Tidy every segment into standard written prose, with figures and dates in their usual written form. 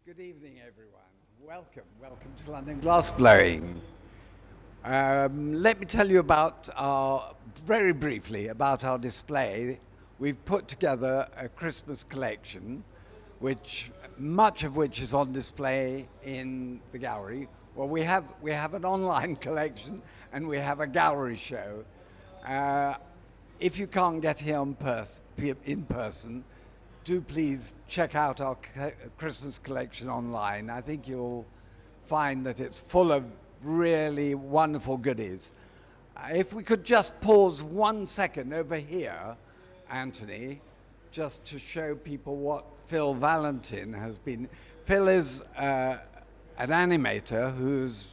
Good evening, everyone. Welcome to London Glassblowing. Let me tell you very briefly about our display. We've put together a Christmas collection, much of which is on display in the gallery. Well, we have an online collection and we have a gallery show. If you can't get here in person, do please check out our Christmas collection online. I think you'll find that it's full of really wonderful goodies. If we could just pause 1 second over here, Anthony, just to show people what Phil Valentin has been. Phil is an animator who's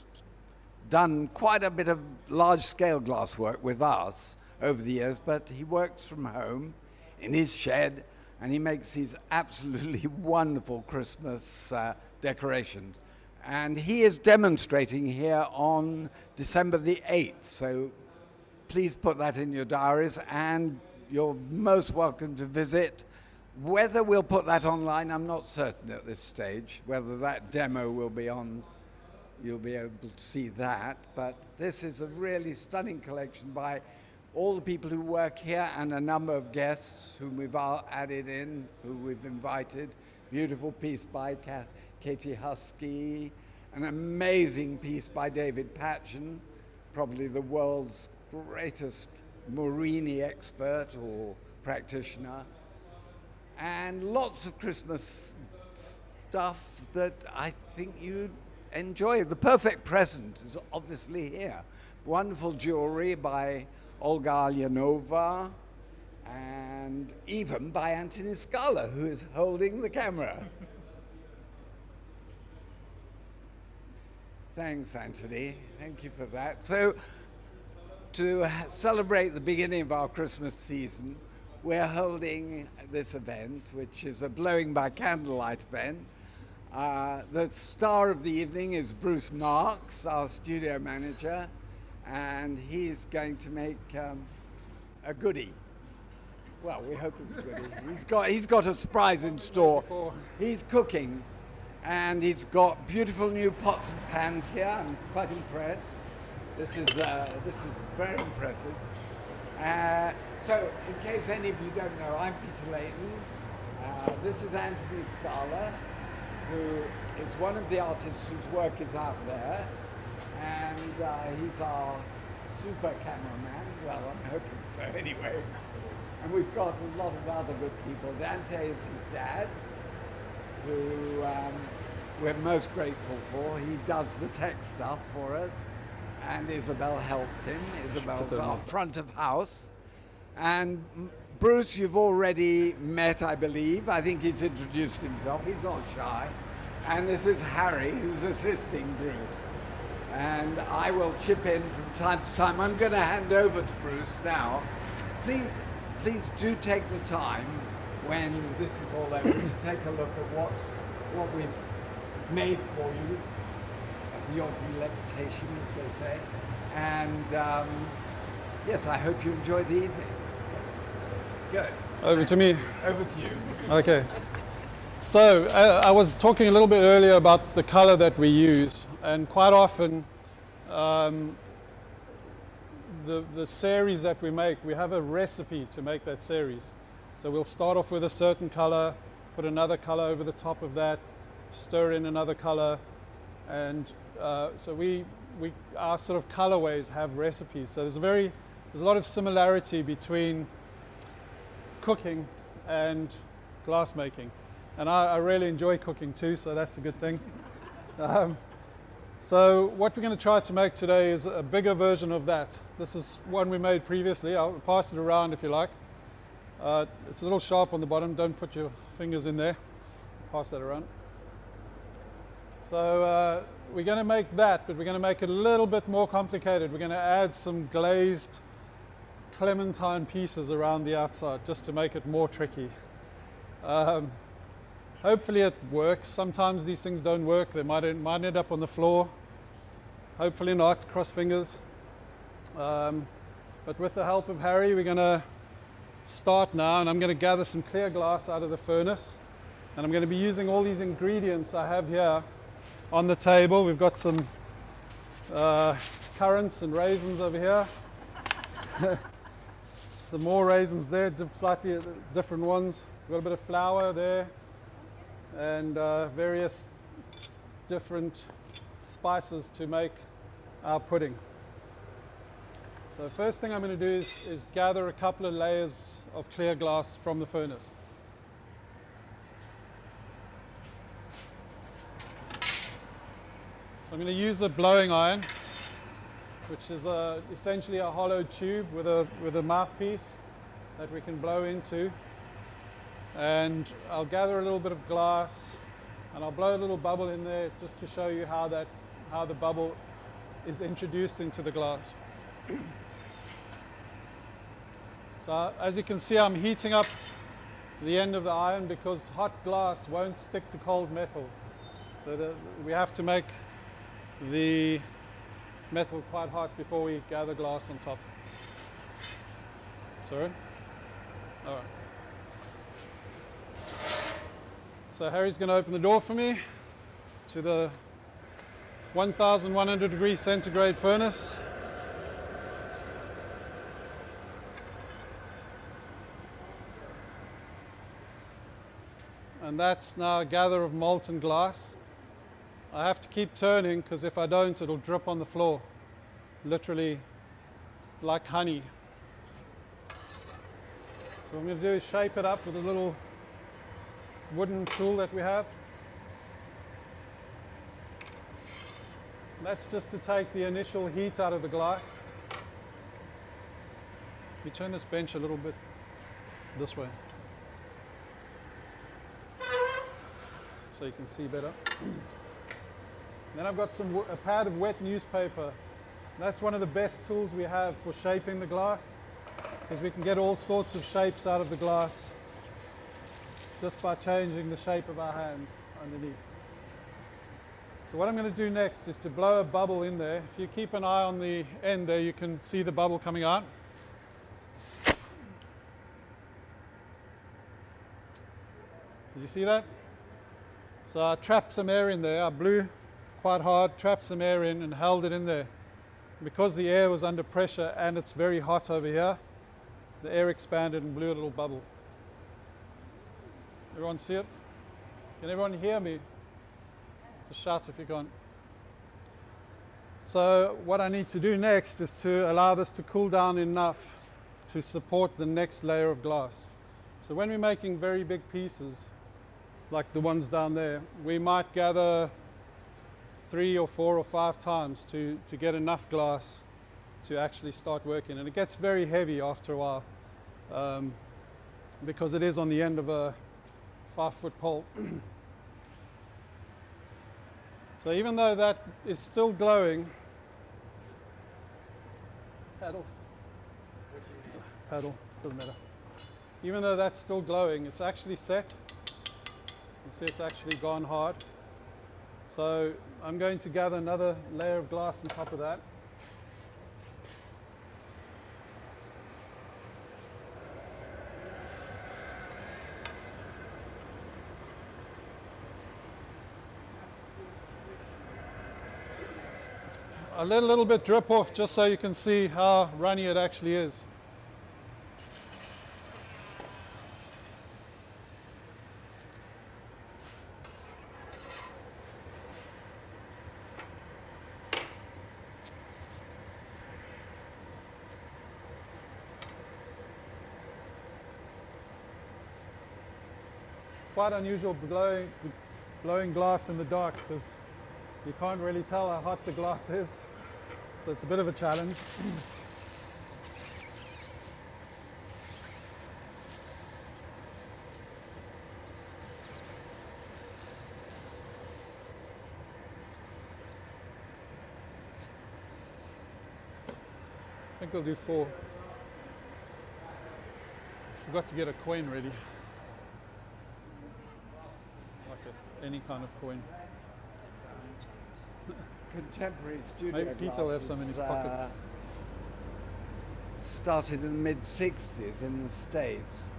done quite a bit of large-scale glass work with us over the years, but he works from home in his shed, and he makes these absolutely wonderful Christmas decorations. And he is demonstrating here on December the 8th, so please put that in your diaries, and you're most welcome to visit. Whether we'll put that online, I'm not certain at this stage. Whether that demo will be on, you'll be able to see that. But this is a really stunning collection by all the people who work here and a number of guests whom we've added in, who we've invited. Beautiful piece by Katie Husky, an amazing piece by David Patchen, probably the world's greatest Morini expert or practitioner, and lots of Christmas stuff that I think you'd enjoy. The perfect present is obviously here. Wonderful jewelry by Olga Alyanova, and even by Anthony Scala, who is holding the camera. Thanks, Anthony. Thank you for that. So, to celebrate the beginning of our Christmas season, we're holding this event, which is a Blowing by Candlelight event. The star of the evening is Bruce Marks, our studio manager, and he's going to make a goodie. Well, we hope it's a goodie. He's got a surprise in store. He's cooking, and he's got beautiful new pots and pans here. I'm quite impressed. This is very impressive. So, in case any of you don't know, I'm Peter Layton. This is Anthony Scala, who is one of the artists whose work is out there. And he's our super cameraman. Well, I'm hoping so anyway. And we've got a lot of other good people. Dante is his dad, who we're most grateful for. He does the tech stuff for us, and Isabel helps him. Isabel's our front of house. And Bruce, you've already met, I believe. I think he's introduced himself. He's not shy. And this is Harry, who's assisting Bruce. And I will chip in from time to time. I'm going to hand over to Bruce now. Please do take the time when this is all over to take a look at what we've made for you, for your delectation, as they say. And yes, I hope you enjoyed the evening. Good. Over to me. Over to you. Okay. So I was talking a little bit earlier about the color that we use, and quite often the series that we make, we have a recipe to make that series. So we'll start off with a certain color, put another color over the top of that, stir in another color, and so our sort of colorways have recipes. So there's a lot of similarity between cooking and glassmaking. And I really enjoy cooking too, so that's a good thing. So what we're going to try to make today is a bigger version of that. This is one we made previously. I'll pass it around if you like. It's a little sharp on the bottom. Don't put your fingers in there. Pass that around. So we're going to make that, but we're going to make it a little bit more complicated. We're going to add some glazed clementine pieces around the outside just to make it more tricky. Hopefully it works. Sometimes these things don't work. They might end up on the floor. Hopefully not. Cross fingers. But with the help of Harry, we're going to start now, and I'm going to gather some clear glass out of the furnace. And I'm going to be using all these ingredients I have here on the table. We've got some currants and raisins over here. Some more raisins there, slightly different ones. We've got a bit of flour there and various different spices to make our pudding. So first thing I'm going to do is gather a couple of layers of clear glass from the furnace. So I'm going to use a blowing iron, which is essentially a hollow tube with a mouthpiece that we can blow into. And I'll gather a little bit of glass and I'll blow a little bubble in there just to show you how the bubble is introduced into the glass. So as you can see, I'm heating up the end of the iron because hot glass won't stick to cold metal. So we have to make the metal quite hot before we gather glass on top. Sorry? All right. So Harry's going to open the door for me to the 1100 degree centigrade furnace. And that's now a gather of molten glass. I have to keep turning because if I don't, it'll drip on the floor, literally like honey. So what I'm going to do is shape it up with a little wooden tool that we have. That's just to take the initial heat out of the glass. We turn this bench a little bit this way so you can see better. Then I've got a pad of wet newspaper. That's one of the best tools we have for shaping the glass, because we can get all sorts of shapes out of the glass just by changing the shape of our hands underneath. So what I'm going to do next is to blow a bubble in there. If you keep an eye on the end there, you can see the bubble coming out. Did you see that? So I trapped some air in there. I blew quite hard, trapped some air in and held it in there. Because the air was under pressure and it's very hot over here, the air expanded and blew a little bubble. Everyone see it? Can everyone hear me? Just shout if you can't. So what I need to do next is to allow this to cool down enough to support the next layer of glass. So when we're making very big pieces, like the ones down there, we might gather 3 or 4 or 5 times to get enough glass to actually start working. And it gets very heavy after a while because it is on the end of a 5-foot pole. So even though that is still glowing, paddle, doesn't matter. Even though that's still glowing, it's actually set. You see it's actually gone hard. So I'm going to gather another layer of glass on top of that. I let a little bit drip off just so you can see how runny it actually is. It's quite unusual blowing glass in the dark because you can't really tell how hot the glass is. So it's a bit of a challenge. I think we'll do 4. Forgot to get a coin ready. Like any kind of coin. Contemporary studio Maybe Peter will have some in his pocket. Started in the mid-60s in the States,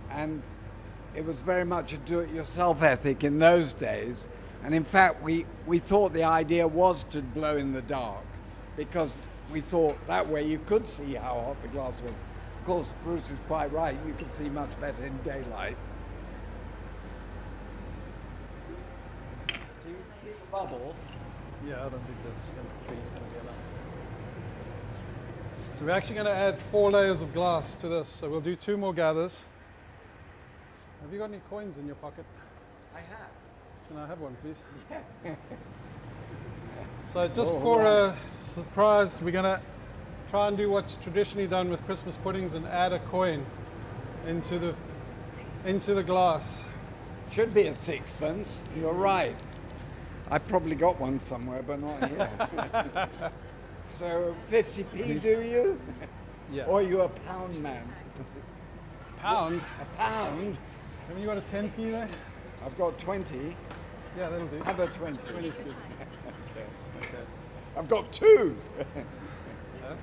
and it was very much a do-it-yourself ethic in those days. And in fact, we thought the idea was to blow in the dark, because we thought that way you could see how hot the glass was. Of course, Bruce is quite right. You can see much better in daylight. Do you see the bubble? Yeah, I don't think that's going to be enough. So we're actually going to add 4 layers of glass to this. So we'll do 2 more gathers. Have you got any coins in your pocket? I have. Can I have one, please? So just for a surprise, we're going to try and do what's traditionally done with Christmas puddings and add a coin into the glass. Should be a sixpence. You're right. I've probably got one somewhere, but not here. So 50p, do you? Yeah. Or are you a pound man? Pound? A pound? Have you got a 10p there? I've got 20. Yeah, that'll do. Have a 20. 20 is good. Okay. I've got 2. Huh?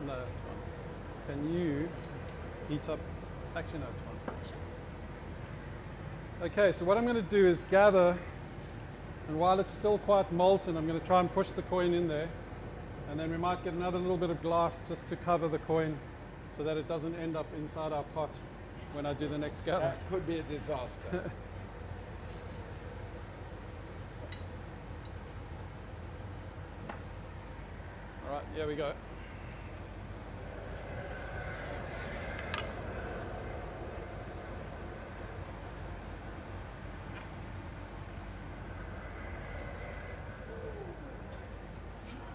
No, that's fine. Can you heat up? Actually, no, it's fine. Okay, so what I'm going to do is gather, and while it's still quite molten, I'm going to try and push the coin in there, and then we might get another little bit of glass just to cover the coin so that it doesn't end up inside our pot when I do the next gather. That could be a disaster. All right, here we go.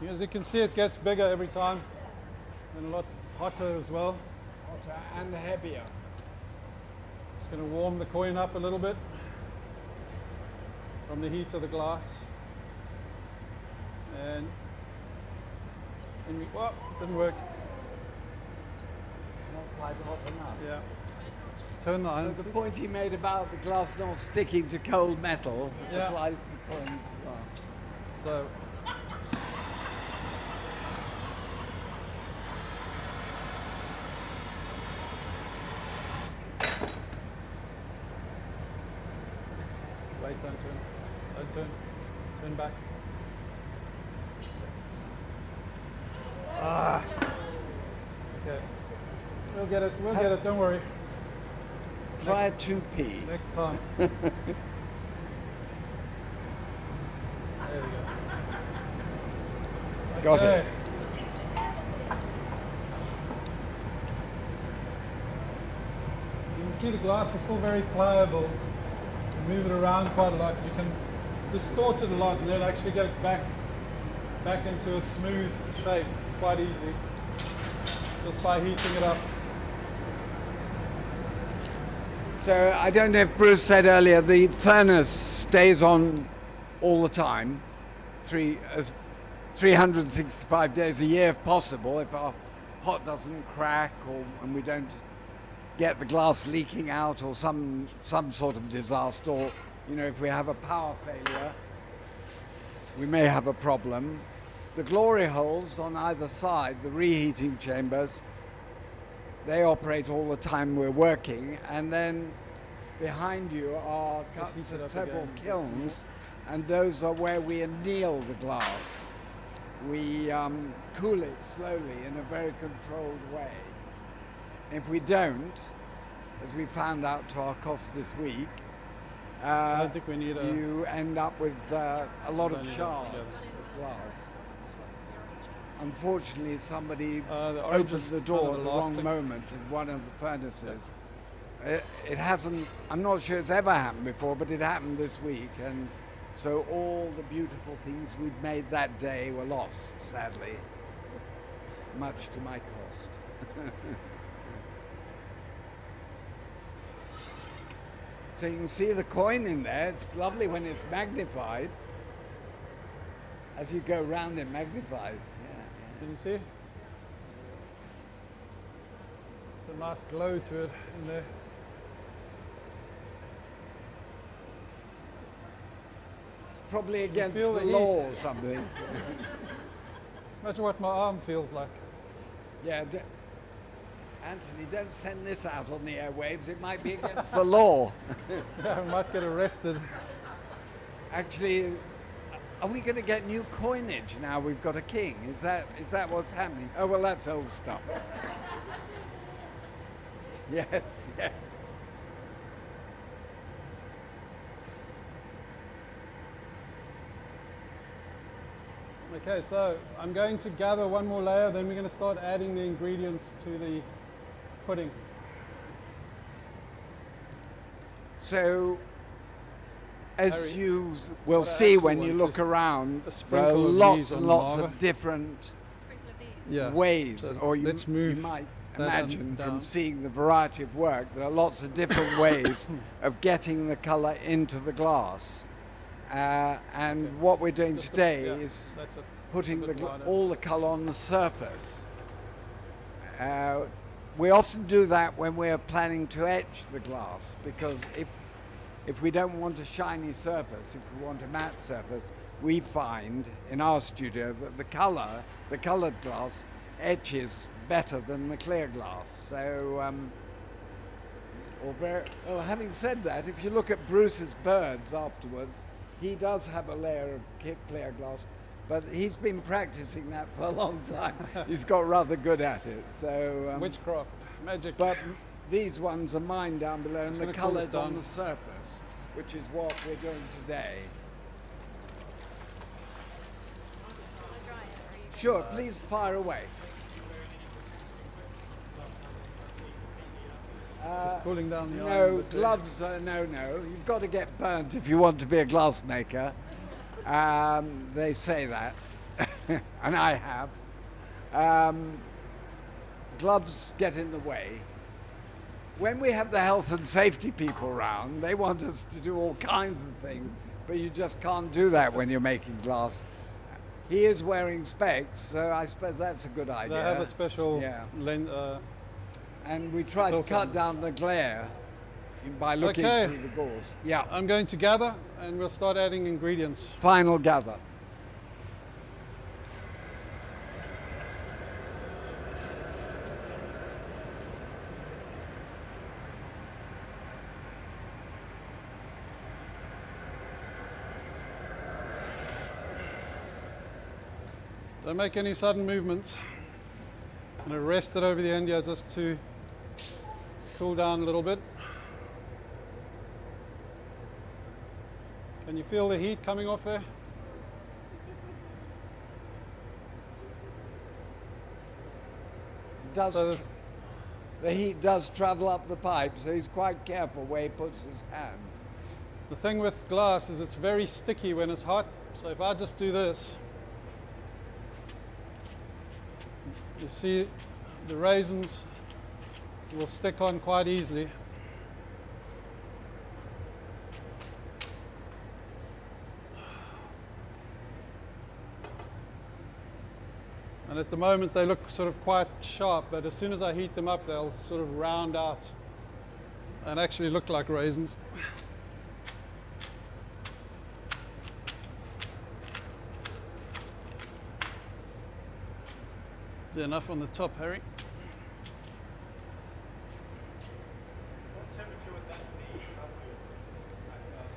As you can see, it gets bigger every time and a lot hotter as well. Hotter and heavier. Just going to warm the coin up a little bit from the heat of the glass. And well, didn't work. Not quite hot enough. Yeah. Turn the So iron. the point he made about the glass not sticking to cold metal Yeah. applies to coins as well. So wait, don't turn. Don't turn. Turn back. Ah. Okay. We'll get it. We'll get it. Don't worry. Try a 2p. Next time. There we go. Got Okay. it. You can see the glass is still very pliable. You move it around quite a lot. You can distort it a lot and then actually get it back into a smooth shape quite easily just by heating it up. So I don't know if Bruce said earlier, the furnace stays on all the time, 365 days a year if possible, if our pot doesn't crack and we don't get the glass leaking out or some sort of disaster, or if we have a power failure, we may have a problem. The glory holes on either side, the reheating chambers, they operate all the time we're working, and then behind you are cuts of several kilns, and those are where we anneal the glass. We cool it slowly in a very controlled way. If we don't, as we found out to our cost this week, I don't think we need you end up with a lot of shards of glass. Unfortunately, somebody opened the door at the wrong moment in one of the furnaces. It hasn't, I'm not sure it's ever happened before, but it happened this week. And so all the beautiful things we'd made that day were lost, sadly, much to my cost. So you can see the coin in there. It's lovely when it's magnified. As you go round, it magnifies. Can you see? There's a nice glow to it in there. It's probably against the feel the law heat. or something. Imagine what my arm feels like. Yeah, Anthony, don't send this out on the airwaves. It might be against the law. Yeah, I might get arrested. Actually, are we going to get new coinage now we've got a king? Is that what's happening? Oh, well, that's old stuff. Yes, yes. Okay, so I'm going to gather one more layer, then we're going to start adding the ingredients to the pudding. So, as Harry, you will what I see actually when you want look is around, a there are sprinkle of lots these and on lots lava. of different Yeah. ways, So or you let's move might that imagine down. from seeing the variety of work, there are lots of different ways of getting the colour into the glass. And Okay. what we're doing Just a- today yeah, is that's it. putting a bit wider. all the colour on the surface. We often do that when we're planning to etch the glass, because if we don't want a shiny surface, if we want a matte surface, we find in our studio that the coloured glass etches better than the clear glass. So, having said that, if you look at Bruce's birds afterwards, he does have a layer of clear glass, but he's been practicing that for a long time. He's got rather good at it. So, Witchcraft, magic. but these ones are mine down below, and Just the gonna cool this colours on down. the surface, which is what we're doing today. Sure, please fire away. Just cooling down the iron a No, bit there. gloves, no. You've got to get burnt if you want to be a glassmaker. They say that, and I have. Gloves get in the way. When we have the health and safety people round, they want us to do all kinds of things, but you just can't do that when you're making glass. He is wearing specs, so I suppose that's a good idea. They have a special Yeah. And we try to filter. cut down the glare by looking Okay. through the gauze. Yeah. I'm going to gather and we'll start adding ingredients. Final gather. Don't make any sudden movements. I'm going to rest it over the end here just to cool down a little bit. Can you feel the heat coming off there? So- The heat does travel up the pipe, so he's quite careful where he puts his hands. The thing with glass is it's very sticky when it's hot. So if I just do this, you see the raisins will stick on quite easily. And at the moment they look sort of quite sharp, but as soon as I heat them up they'll sort of round out and actually look like raisins. Is there enough on the top, Harry? What temperature would that be roughly?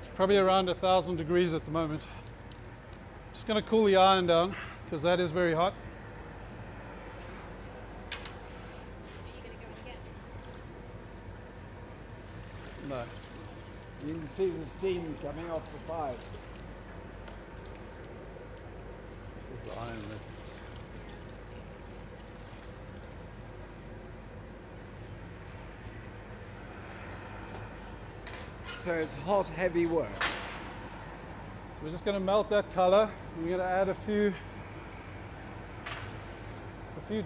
It's probably around 1,000 degrees at the moment. Just going to cool the iron down because that is very hot. No. You can see the steam coming off the pipe. This is the iron that's So it's hot, heavy work. So we're just going to melt that color. We're going to add a few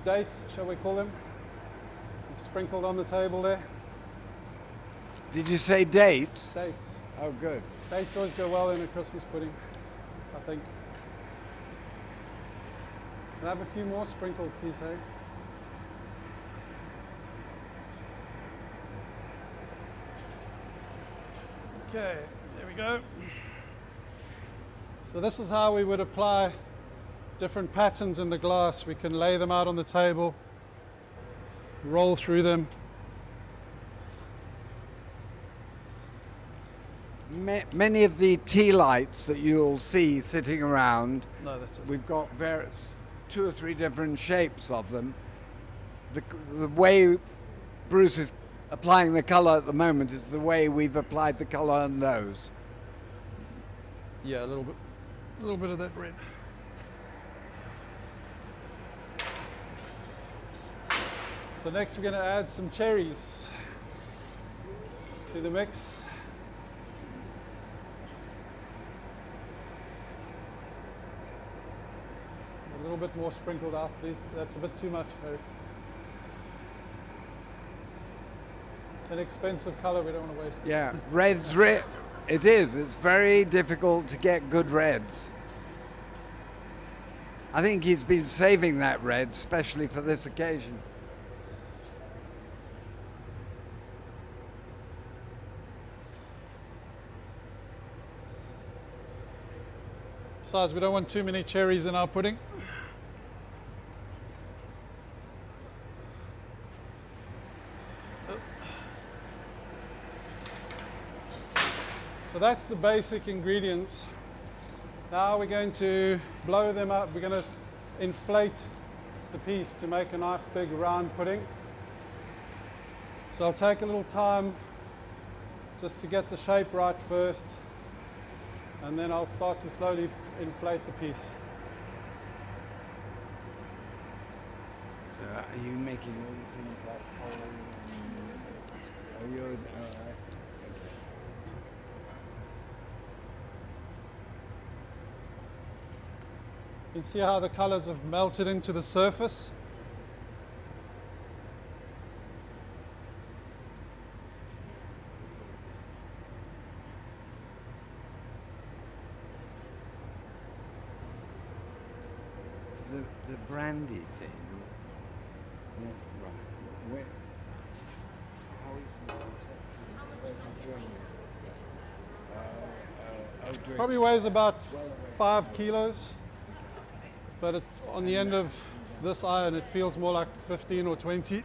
dates, shall we call them? We've sprinkled on the table there. Did you say dates? Dates. Oh, good. Dates always go well in a Christmas pudding, I think. Can I have a few more sprinkled, please, Harry? Okay, there we go. So this is how we would apply different patterns in the glass. We can lay them out on the table roll through them. Many of the tea lights that you'll see sitting around, No, that's it. we've got various 2 or 3 different shapes of them. The way Bruce is applying the color at the moment is the way we've applied the color on those. Yeah, a little bit of that red. So next we're going to add some cherries to the mix. A little bit more sprinkled out, please. That's a bit too much, Eric. It's an expensive color, we don't want to waste it. Yeah, red's red. It is. It's very difficult to get good reds. I think he's been saving that red, especially for this occasion. Besides, we don't want too many cherries in our pudding. So that's the basic ingredients. Now we're going to blow them up. We're going to inflate the piece to make a nice big round pudding. So I'll take a little time just to get the shape right first, and then I'll start to slowly inflate the piece. So are you making all the things like oh, yours? Oh, I see. Okay. You can see how the colors have melted into the surface. The brandy thing. Yeah, right. Where, how is it? Probably weighs about 5 kilos, but on the end of this iron it feels more like 15 or 20.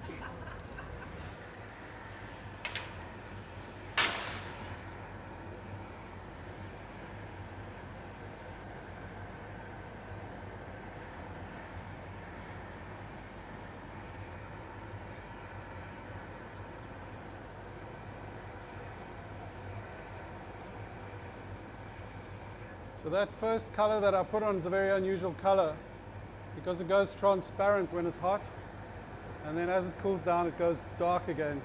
So that first color that I put on is a very unusual color because it goes transparent when it's hot, and then as it cools down it goes dark again.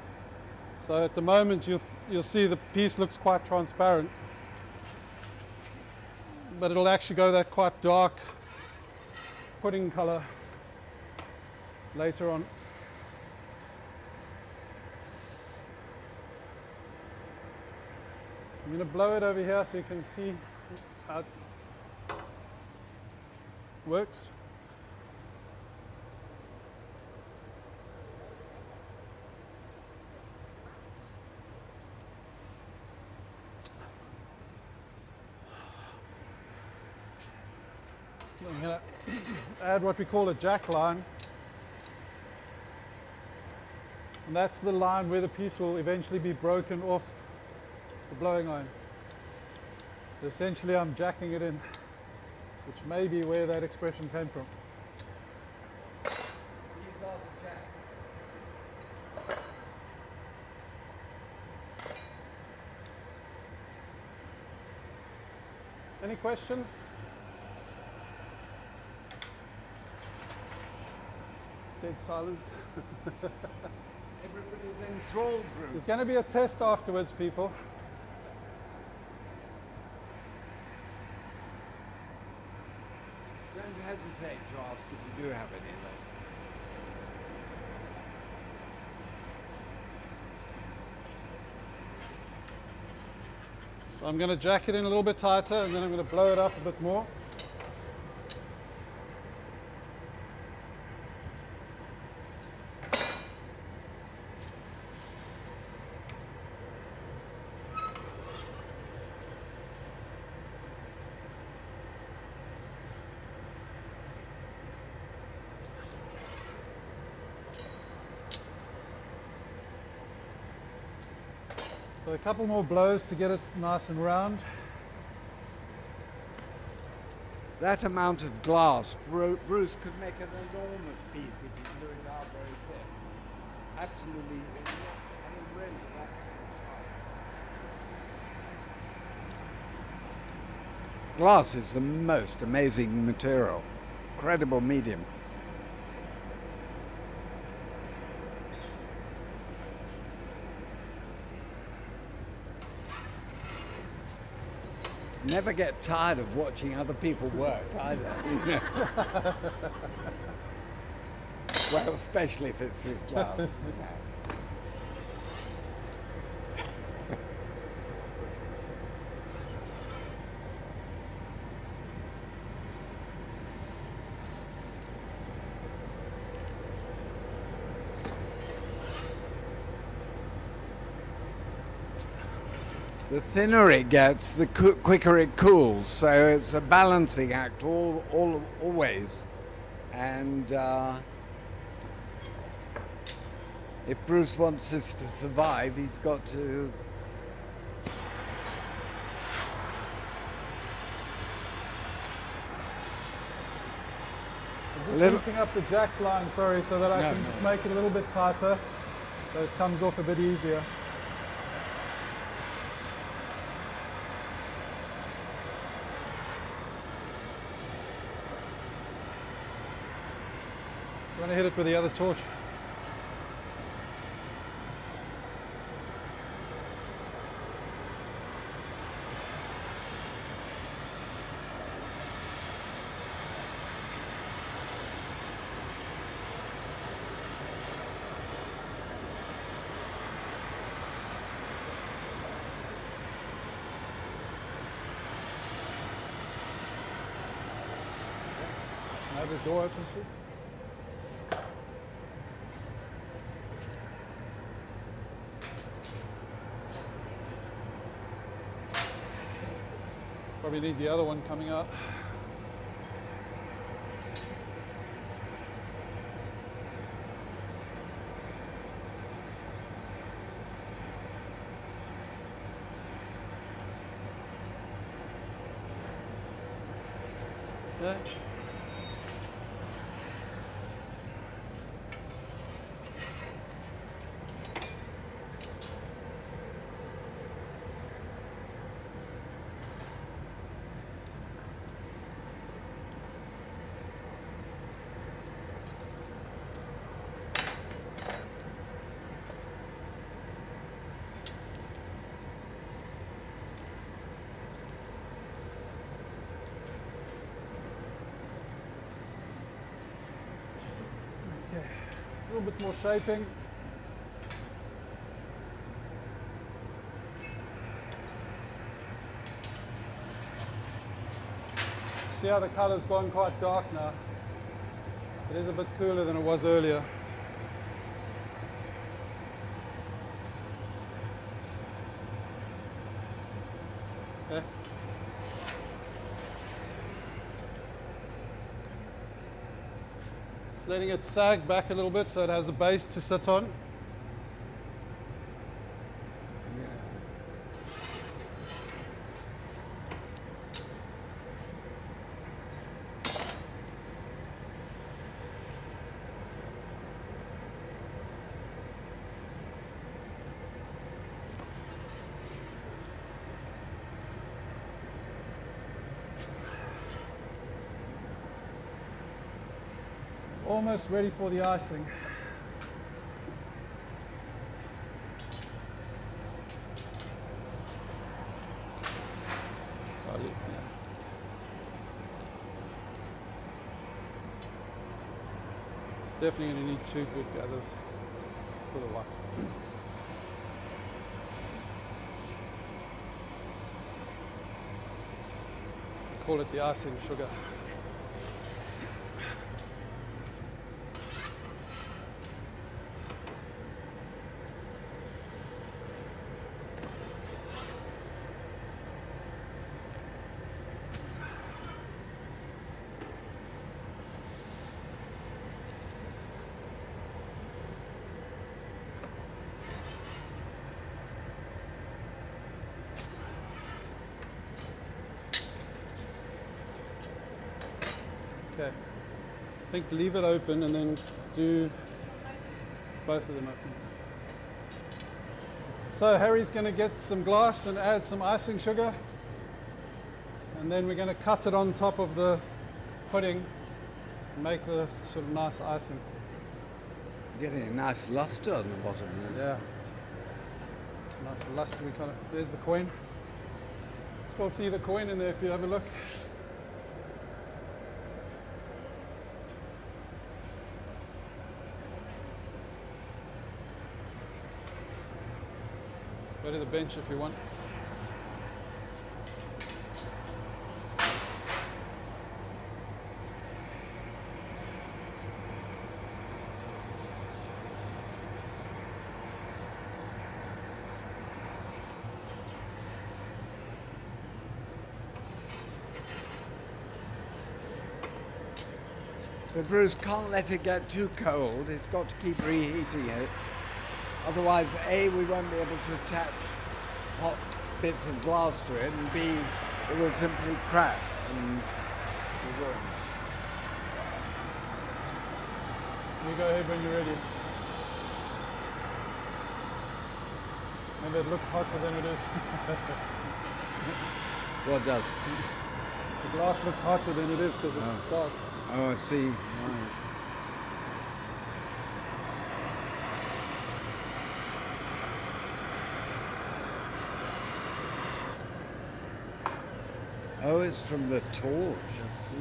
So at the moment you'll see the piece looks quite transparent, but it'll actually go that quite dark pudding color later on. I'm going to blow it over here so you can see how it works. I'm going to add what we call a jack line, and that's the line where the piece will eventually be broken off the blowing iron. So essentially I'm jacking it in, which may be where that expression came from. Any questions? Dead silence. Everybody's enthralled, Bruce. There's going to be a test afterwards, people. Don't hesitate to ask if you do have any of them. So I'm going to jack it in a little bit tighter, and then I'm going to blow it up a bit more. So a couple more blows to get it nice and round. That amount of glass, Bruce could make an enormous piece if he blew it out very thin. Absolutely, I mean, really, that's glass is the most amazing material, incredible medium. Never get tired of watching other people work either. You know? Well, especially if it's with glass. Yeah. The thinner it gets, the quicker it cools. So it's a balancing act always. And if Bruce wants this to survive, he's got to... I'm just heating up the jack line, sorry, so that I can just make it a little bit tighter, so it comes off a bit easier. I'm going to hit it with the other torch. Now the door opens, please. Probably need the other one coming up. Okay. A little bit more shaping. See how the color's gone quite dark now? It is a bit cooler than it was earlier. Okay. Letting it sag back a little bit so it has a base to sit on. Almost ready for the icing. Definitely going to need 2 good gathers for the white. Call it the icing sugar. Okay. I think leave it open and then do both of them open. So Harry's going to get some glass and add some icing sugar. And then we're going to cut it on top of the pudding and make the sort of nice icing. Getting a nice luster on the bottom there. Yeah. Nice lustery kind of. There's the coin. Still see the coin in there if you have a look. Go to the bench if you want. So Bruce can't let it get too cold. It's got to keep reheating it. Otherwise, A, we won't be able to attach hot bits of glass to it, and B, it will simply crack and we won't. You go ahead when you're ready. Maybe it looks hotter than it is. What does? The glass looks hotter than it is because it's dark. Oh, I see. Right. Oh, it's from the torch, I see.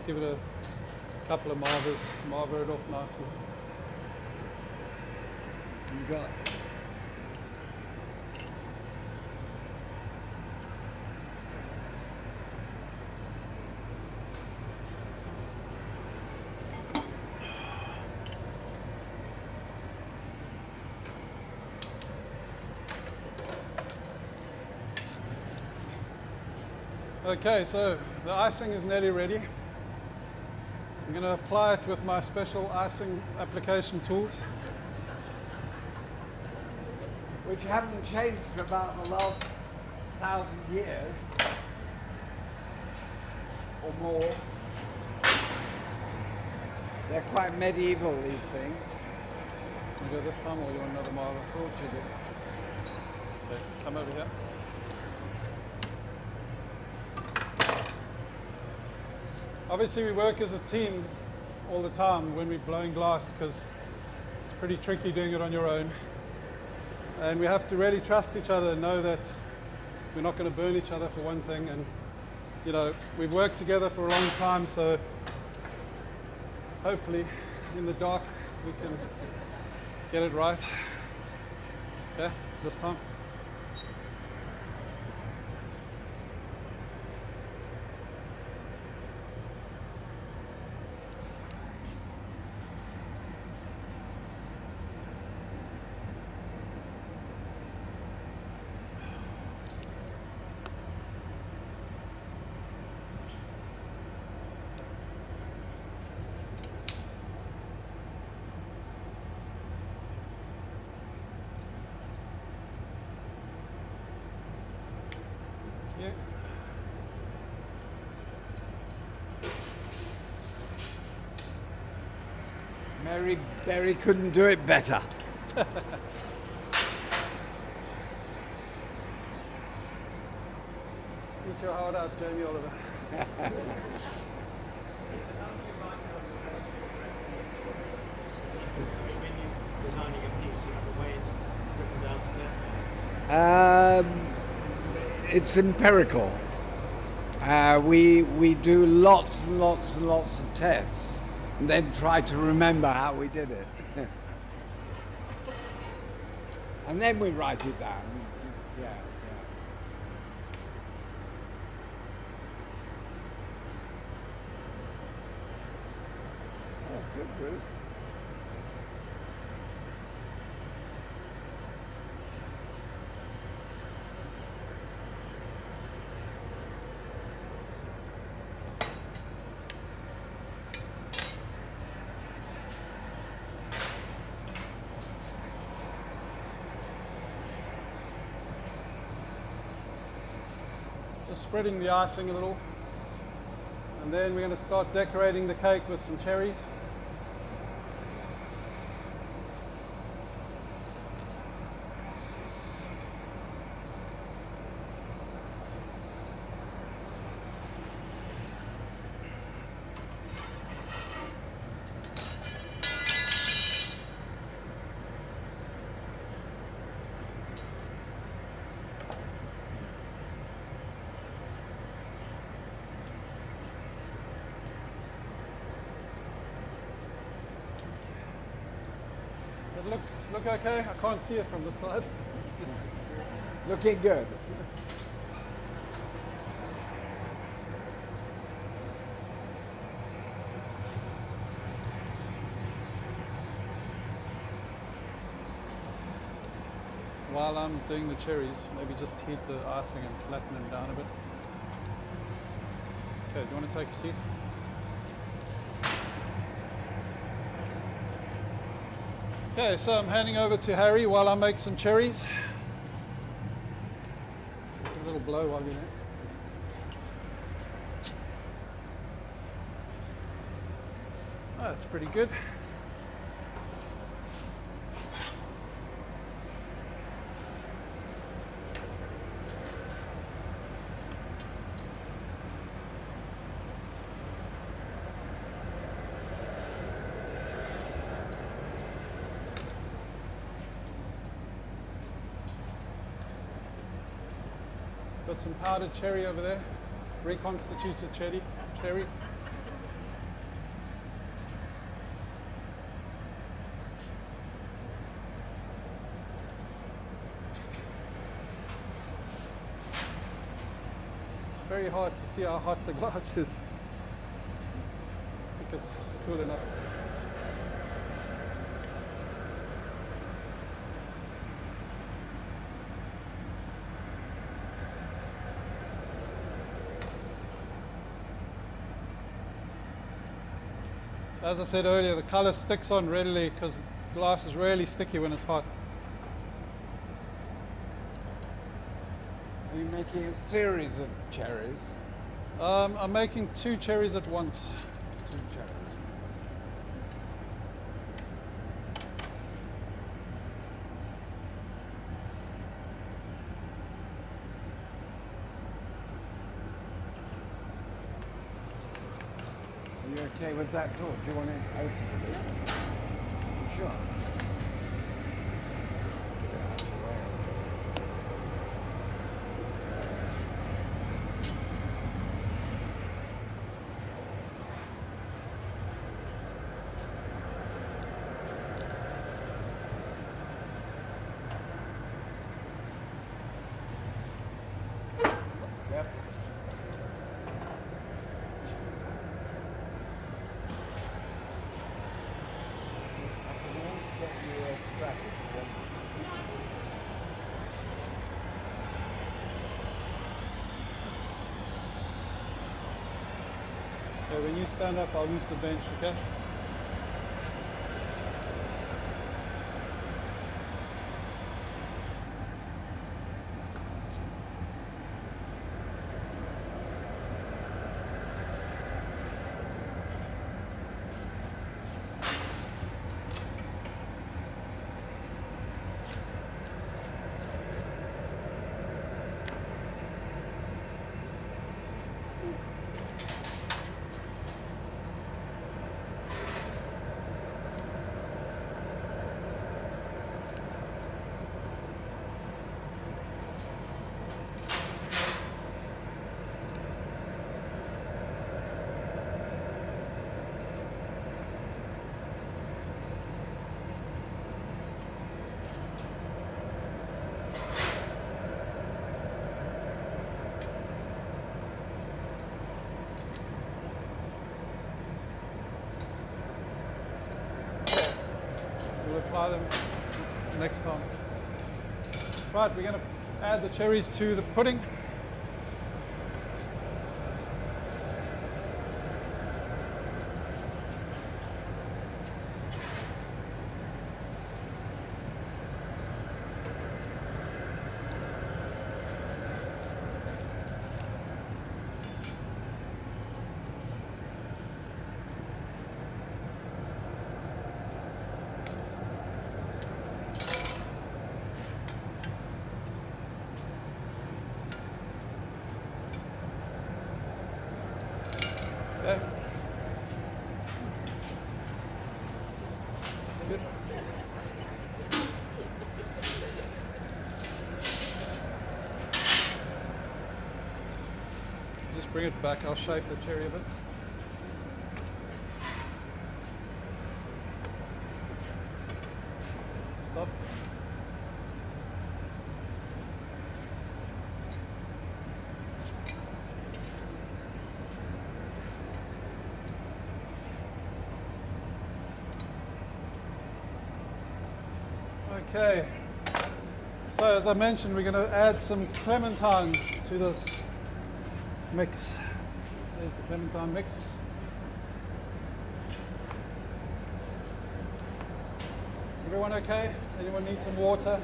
Give it a couple of marver it off nicely. You got. Okay, so the icing is nearly ready. I'm going to apply it with my special icing application tools. Which haven't changed for about the last 1,000 years or more. They're quite medieval, these things. You go this time, or you want another marble? Tortured it. Okay, come over here. Obviously we work as a team all the time when we're blowing glass because it's pretty tricky doing it on your own. And we have to really trust each other and know that we're not going to burn each other for one thing. And you know, we've worked together for a long time, so hopefully in the dark we can get it right. Okay, this time. Yeah. Mary Berry couldn't do it better. Get your heart out, Jamie Oliver. When you're designing a piece, you have a way it's written down to get there. It's empirical. We do lots and lots and lots of tests, and then try to remember how we did it. And then we write it down. Yeah, yeah. Oh, good, Bruce. Just spreading the icing a little. And then we're going to start decorating the cake with some cherries. Look okay? I can't see it from the side. Looking good. While I'm doing the cherries, maybe just heat the icing and flatten them down a bit. Okay, do you want to take a seat? Okay, so I'm handing over to Harry while I make some cherries. Give it a little blow while you're there. Oh, that's pretty good. Got some powdered cherry over there, reconstituted cherry. It's very hard to see how hot the glass is. I think it's cool enough. As I said earlier, the color sticks on readily because glass is really sticky when it's hot. Are you making a series of cherries? I'm making 2 cherries at once. 2 cherries. Are you okay with that door? Do you want it open a bit? Sure. Okay, when you stand up, I'll use the bench, okay? apply them next time. Right, we're going to add the cherries to the pudding. Okay. That's good. Just bring it back, I'll shape the cherry a bit. Stop. Okay, so as I mentioned, we're going to add some clementines to this mix. There's the clementine mix. Everyone okay? Anyone need some water?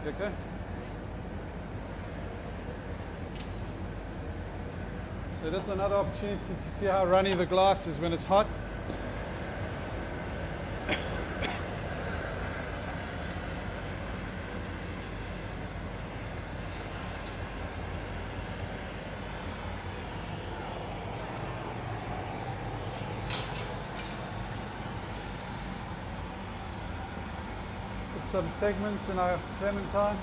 Okay. So this is another opportunity to see how runny the glass is when it's hot. Put some segments in our clementine.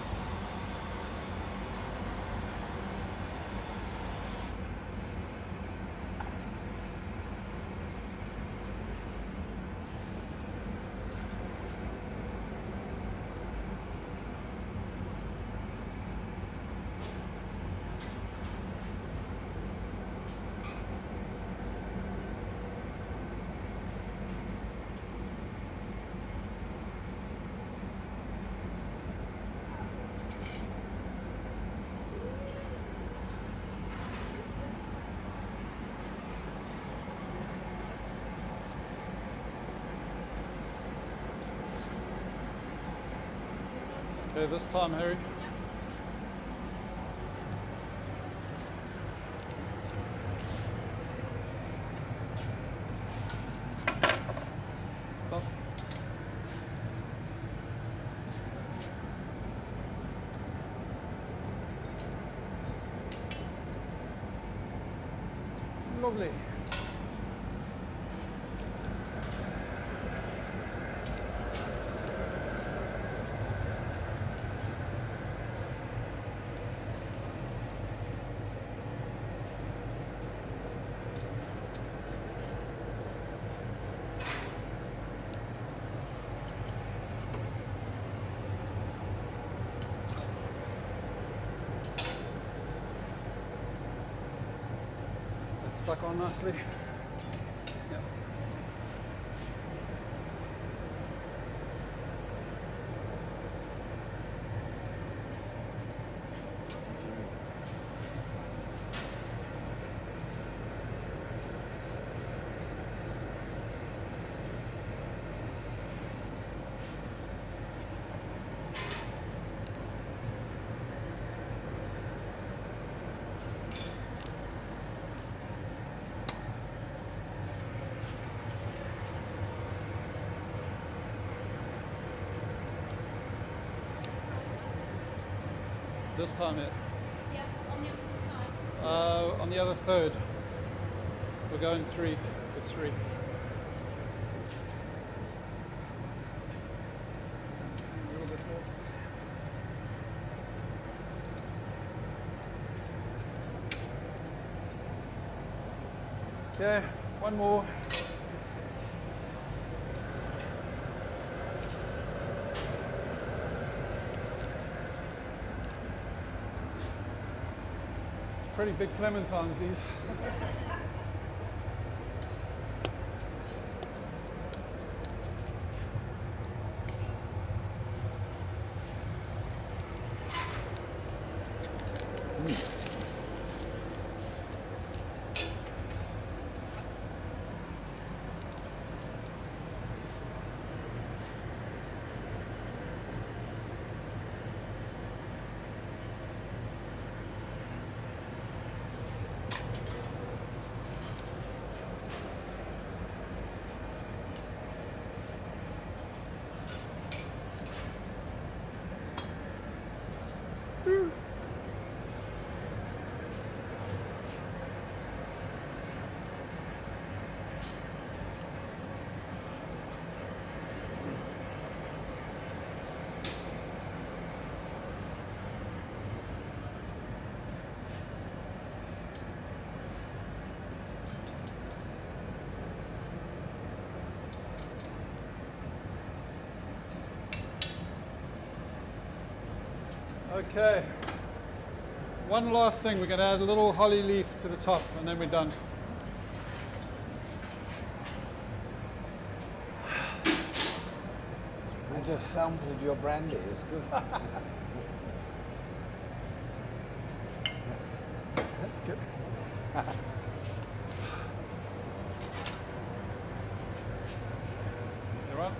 Okay, this time, Harry. Stop. Lovely. Stuck on nicely. Yep. This time it. Yeah, on the opposite side. On the other third. We're going three with three. A little bit more. Okay, one more. It's pretty big clementines, these. Okay, one last thing, we're going to add a little holly leaf to the top and then we're done. I just sampled your brandy, it's good. That's good. You right?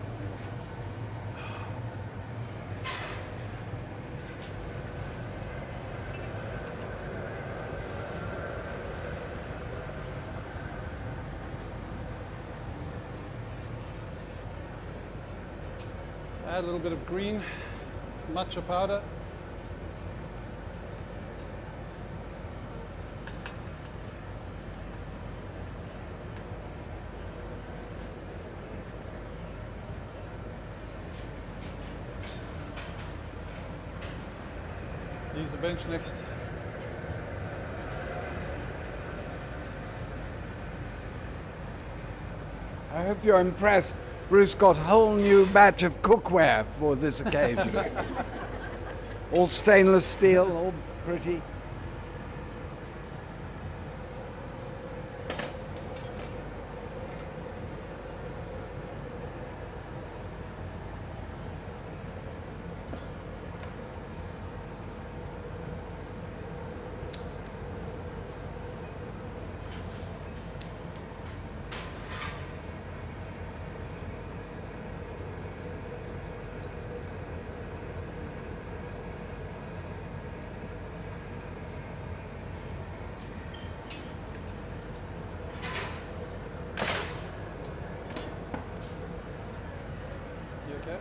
Add a little bit of green matcha powder. Use the bench next. I hope you're impressed. Bruce got a whole new batch of cookware for this occasion. All stainless steel, all pretty. Okay.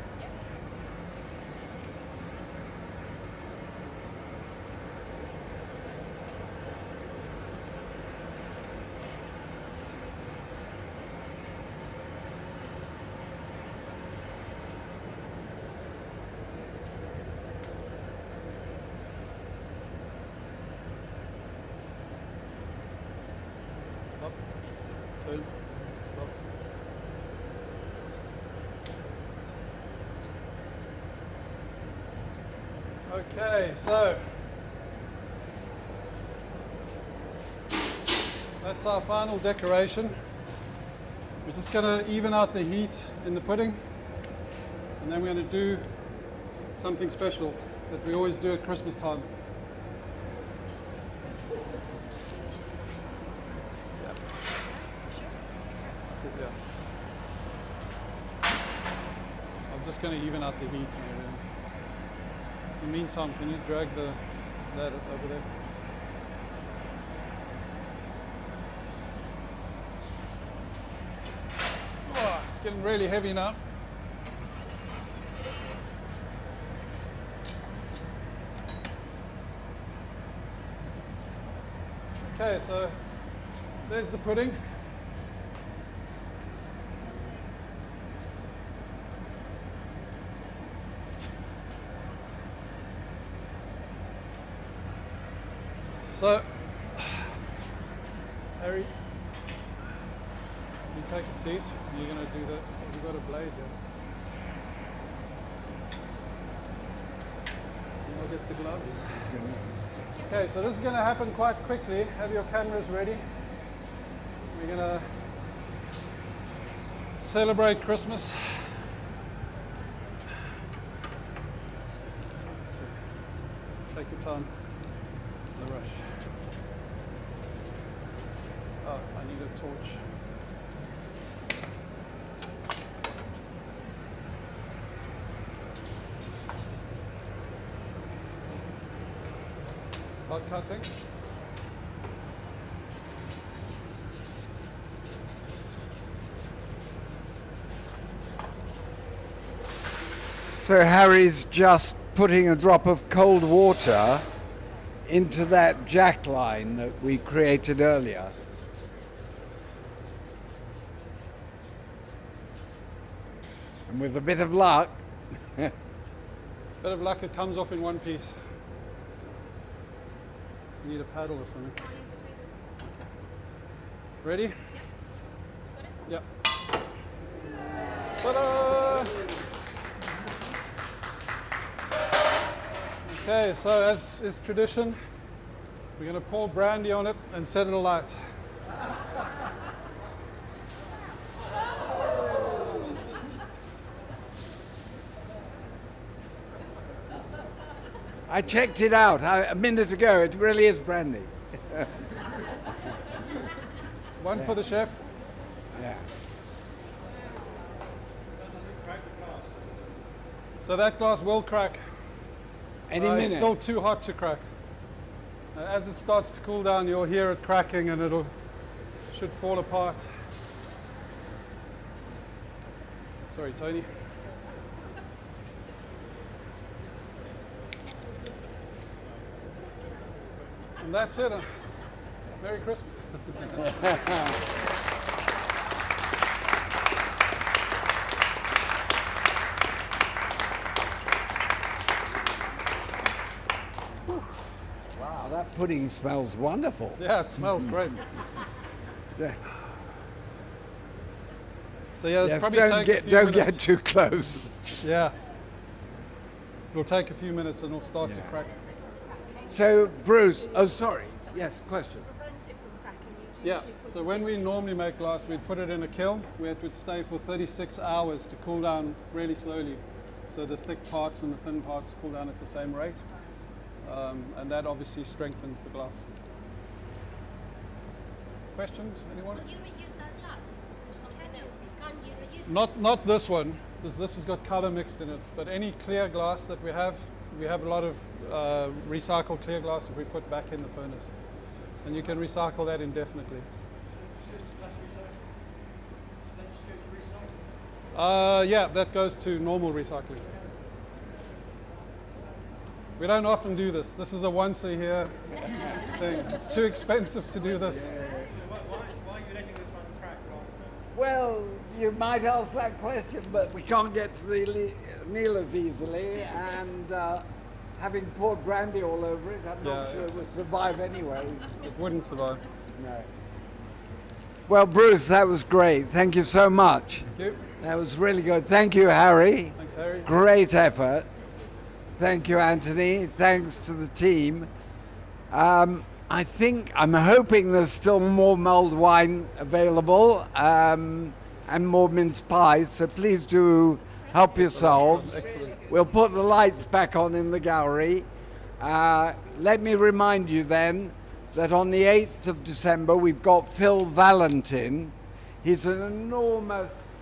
Up, turn, up. Okay, so that's our final decoration. We're just going to even out the heat in the pudding, and then we're going to do something special that we always do at Christmas time. Yeah. That's it, yeah. I'm just going to even out the heat and everything. In the meantime, can you drag that over there? Oh, it's getting really heavy now. Okay, so there's the pudding. So, Harry, You take a seat. You're going to do that. You've got a blade here. I'll get the gloves. Okay, so this is going to happen quite quickly. Have your cameras ready. We're going to celebrate Christmas. Take your time. No rush. Oh, I need a torch. Start cutting. So Harry's just putting a drop of cold water into that jack line that we created earlier. And with a bit of luck, Bit of luck, it comes off in one piece. You need a paddle or something. I'll use the tweezers. Ready? Got it? Yep. Ta-da! Okay, so as is tradition, we're going to pour brandy on it and set it alight. I checked it out a minute ago. It really is brandy. One for the chef. Yeah. So that glass will crack. Any It's minute. still too hot to crack. As it starts to cool down, you'll hear it cracking and it'll should fall apart. Sorry, Tony. And that's it. Merry Christmas. Wow, that pudding smells wonderful. Yeah, it smells great. Yeah. So yeah, it'll Yes, probably don't take a few don't minutes. get too close. Yeah. It'll take a few minutes and it'll start to Yeah. crack. So, Bruce, oh sorry, yes, question. Yeah, so when we normally make glass, we'd put it in a kiln where it would stay for 36 hours to cool down really slowly. So the thick parts and the thin parts cool down at the same rate. And that obviously strengthens the glass. Questions, anyone? Will you reuse that glass or something else? Can you reuse it? Not this one. This has got color mixed in it. But any clear glass that we have a lot of recycled clear glass that we put back in the furnace. And you can recycle that indefinitely. Yeah, that goes to normal recycling. We don't often do this. This is a once a year thing. It's too expensive to do this. Why are you letting this one crack rather than... Well, you might ask that question, but we can't get to the Neelers easily, and having poured brandy all over it, I'm not Yeah, sure it would survive anyway. It wouldn't survive. No. Well, Bruce, that was great. Thank you so much. Thank you. That was really good. Thank you, Harry. Thanks, Harry. Great effort. Thank you, Anthony. Thanks to the team. I'm hoping there's still more mulled wine available and more mince pies, so please do help yourselves. Excellent. We'll put the lights back on in the gallery. Let me remind you then that on the 8th of December we've got Phil Valentin. He's an enormous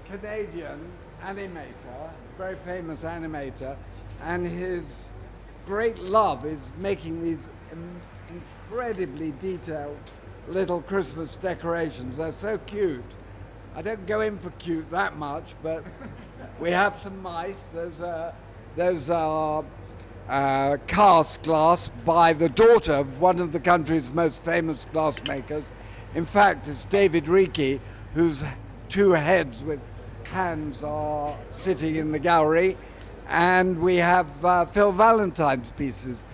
Canadian animator, very famous animator, and his great love is making these incredibly detailed little Christmas decorations. They're so cute. I don't go in for cute that much, but we have some mice. Those are cast glass by the daughter of one of the country's most famous glassmakers. In fact, it's David Reiki, whose two heads with hands are sitting in the gallery. And we have Phil Valentin's pieces.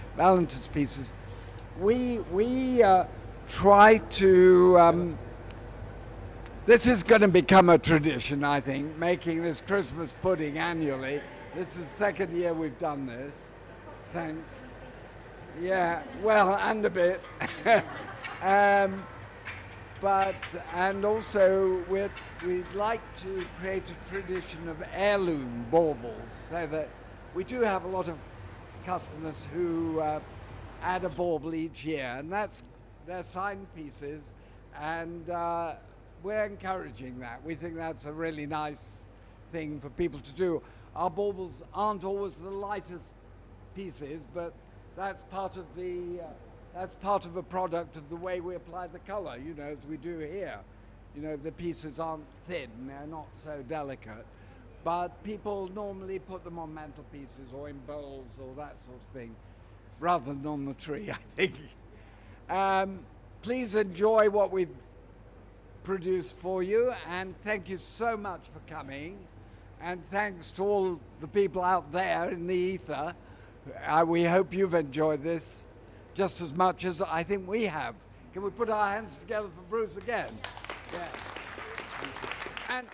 We try to This is going to become a tradition, I think, making this Christmas pudding annually. This is the second year we've done this. Thanks. Yeah, well, and a bit. And also we'd like to create a tradition of heirloom baubles, so that we do have a lot of customers who add a bauble each year, and they're signed pieces, and we're encouraging that. We think that's a really nice thing for people to do. Our baubles aren't always the lightest pieces, but that's part of a product of the way we apply the colour, you know, as we do here. You know, the pieces aren't thin, they're not so delicate, but people normally put them on mantelpieces or in bowls or that sort of thing, rather than on the tree, I think. Please enjoy what we've produced for you, and thank you so much for coming, and thanks to all the people out there in the ether. We hope you've enjoyed this just as much as I think we have. Can we put our hands together for Bruce again? Yeah. And